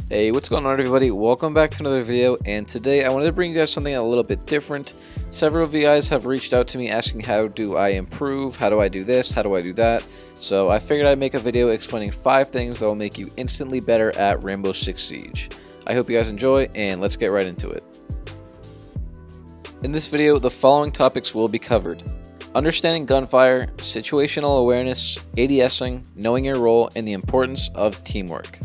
Hey, what's going on everybody? Welcome back to another video, and today I wanted to bring you guys something a little bit different. Several of you guys have reached out to me asking how do I improve, how do I do this, how do I do that. So I figured I'd make a video explaining 5 things that will make you instantly better at Rainbow Six Siege. I hope you guys enjoy, and let's get right into it. In this video, the following topics will be covered: understanding gunfire, situational awareness, ADSing, knowing your role, and the importance of teamwork.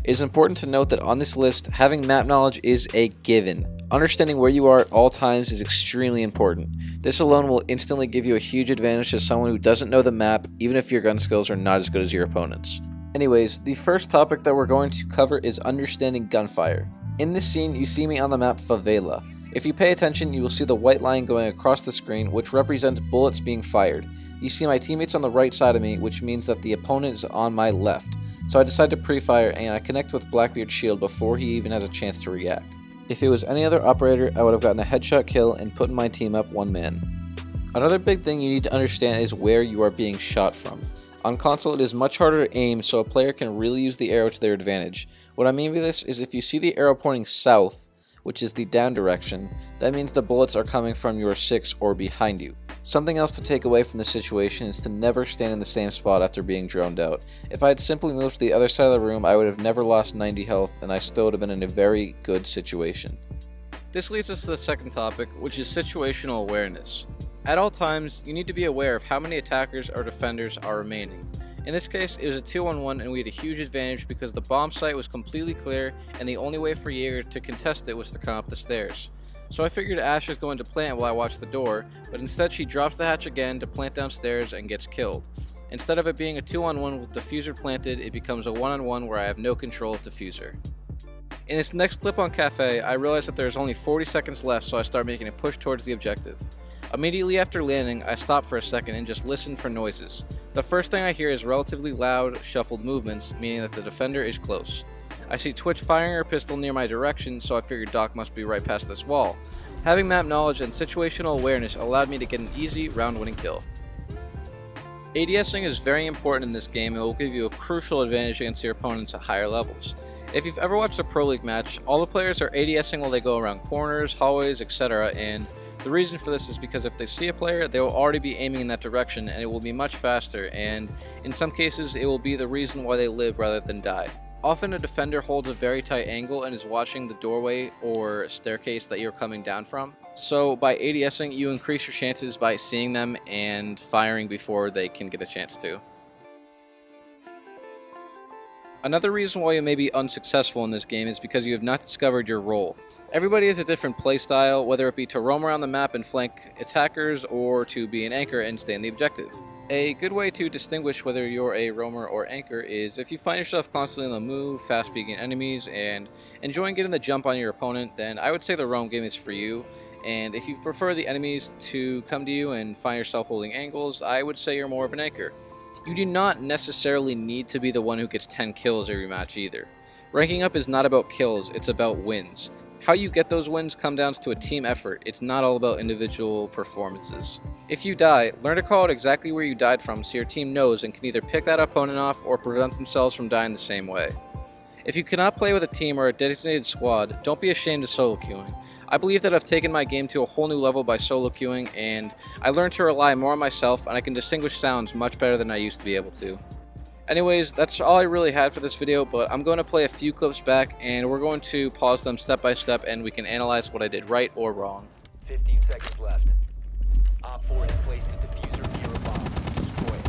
It is important to note that on this list, having map knowledge is a given. Understanding where you are at all times is extremely important. This alone will instantly give you a huge advantage to someone who doesn't know the map, even if your gun skills are not as good as your opponent's. Anyways, the first topic that we're going to cover is understanding gunfire. In this scene, you see me on the map Caveira. If you pay attention, you will see the white line going across the screen, which represents bullets being fired. You see my teammates on the right side of me, which means that the opponent is on my left. So I decide to pre-fire and I connect with Blackbeard's shield before he even has a chance to react. If it was any other operator, I would have gotten a headshot kill and put my team up 1 man. Another big thing you need to understand is where you are being shot from. On console, it is much harder to aim, so a player can really use the arrow to their advantage. What I mean by this is if you see the arrow pointing south, which is the down direction, that means the bullets are coming from your 6 or behind you. Something else to take away from this situation is to never stand in the same spot after being droned out. If I had simply moved to the other side of the room, I would have never lost 90 health and I still would have been in a very good situation. This leads us to the second topic, which is situational awareness. At all times, you need to be aware of how many attackers or defenders are remaining. In this case, it was a 2-on-1 and we had a huge advantage because the bomb site was completely clear and the only way for Jaeger to contest it was to come up the stairs. So I figured Ash is going to plant while I watch the door, but instead she drops the hatch again to plant downstairs and gets killed. Instead of it being a 2-on-1 with diffuser planted, it becomes a 1-on-1 where I have no control of diffuser. In this next clip on Cafe, I realize that there's only 40 seconds left, so I start making a push towards the objective. Immediately after landing, I stop for a second and just listen for noises. The first thing I hear is relatively loud, shuffled movements, meaning that the defender is close. I see Twitch firing her pistol near my direction, so I figured Doc must be right past this wall. Having map knowledge and situational awareness allowed me to get an easy, round-winning kill. ADSing is very important in this game and will give you a crucial advantage against your opponents at higher levels. If you've ever watched a Pro League match, all the players are ADSing while they go around corners, hallways, etc. and the reason for this is because if they see a player, they will already be aiming in that direction and it will be much faster, and in some cases it will be the reason why they live rather than die. Often a defender holds a very tight angle and is watching the doorway or staircase that you're coming down from. So by ADSing, you increase your chances by seeing them and firing before they can get a chance to. Another reason why you may be unsuccessful in this game is because you have not discovered your role. Everybody has a different playstyle, whether it be to roam around the map and flank attackers or to be an anchor and stay in the objective. A good way to distinguish whether you're a roamer or anchor is if you find yourself constantly on the move, fast peeking enemies, and enjoying getting the jump on your opponent, then I would say the roam game is for you. And if you prefer the enemies to come to you and find yourself holding angles, I would say you're more of an anchor. You do not necessarily need to be the one who gets 10 kills every match either. Ranking up is not about kills, it's about wins. How you get those wins come down to a team effort, it's not all about individual performances. If you die, learn to call out exactly where you died from so your team knows and can either pick that opponent off or prevent themselves from dying the same way. If you cannot play with a team or a designated squad, don't be ashamed of solo queuing. I believe that I've taken my game to a whole new level by solo queuing, and I learned to rely more on myself and I can distinguish sounds much better than I used to be able to. Anyways, that's all I really had for this video, but I'm going to play a few clips back and we're going to pause them step by step and we can analyze what I did right or wrong. 15 seconds left. Op 4 has placed a diffuser near a bomb. Destroy it.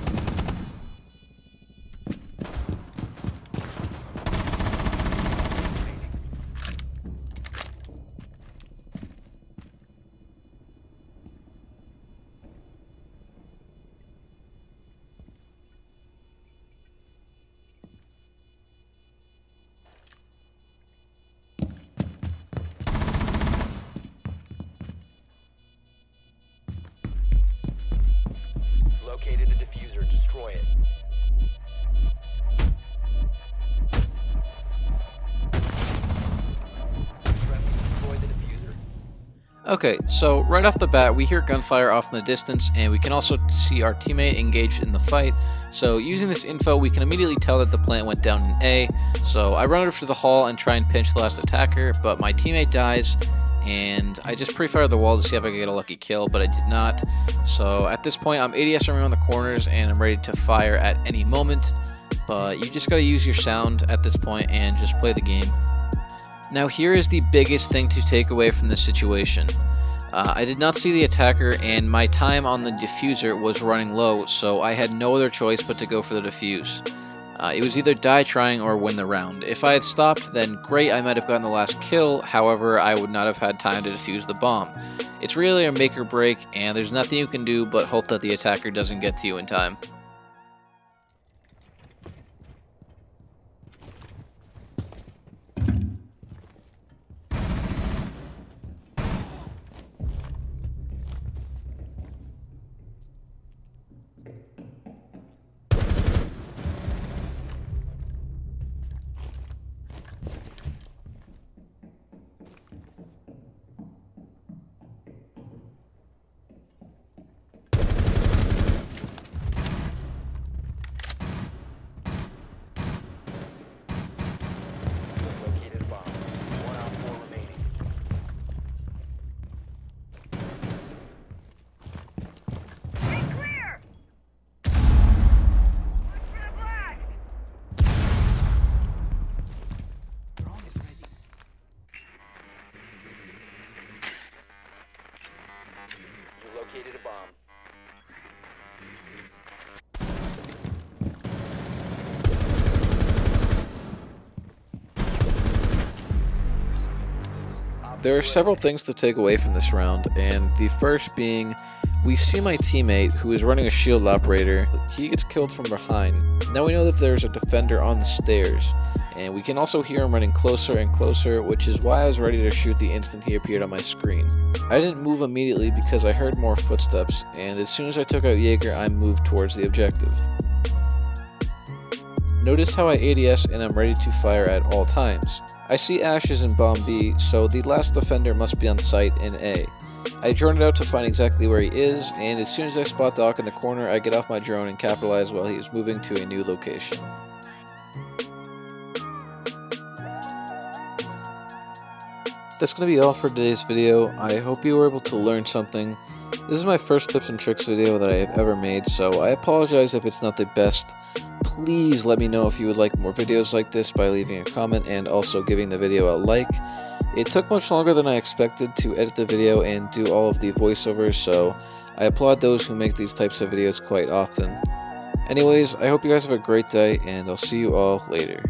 Okay, so right off the bat, we hear gunfire off in the distance, and we can also see our teammate engaged in the fight. So using this info, we can immediately tell that the plant went down in A. So I run over to the hall and try and pinch the last attacker, but my teammate dies, and I just pre-fire the wall to see if I could get a lucky kill, but I did not. So at this point, I'm ADSing around the corners, and I'm ready to fire at any moment. But you just gotta use your sound at this point and just play the game. Now here is the biggest thing to take away from this situation. I did not see the attacker, and my time on the diffuser was running low, so I had no other choice but to go for the defuse. It was either die trying or win the round. If I had stopped, then great, I might have gotten the last kill, however, I would not have had time to defuse the bomb. It's really a make or break, and there's nothing you can do but hope that the attacker doesn't get to you in time. Located a bomb. There are several things to take away from this round, and the first being, we see my teammate, who is running a shield operator. He gets killed from behind. Now we know that there's a defender on the stairs, and we can also hear him running closer and closer, which is why I was ready to shoot the instant he appeared on my screen. I didn't move immediately because I heard more footsteps, and as soon as I took out Jaeger, I moved towards the objective. Notice how I ADS and I'm ready to fire at all times. I see Ashes in bomb B, so the last defender must be on site in A. I drone it out to find exactly where he is, and as soon as I spot the Hawk in the corner, I get off my drone and capitalize while he is moving to a new location. That's going to be all for today's video. I hope you were able to learn something. This is my first tips and tricks video that I have ever made, so I apologize if it's not the best. Please let me know if you would like more videos like this by leaving a comment and also giving the video a like. It took much longer than I expected to edit the video and do all of the voiceovers, so I applaud those who make these types of videos quite often. Anyways, I hope you guys have a great day, and I'll see you all later.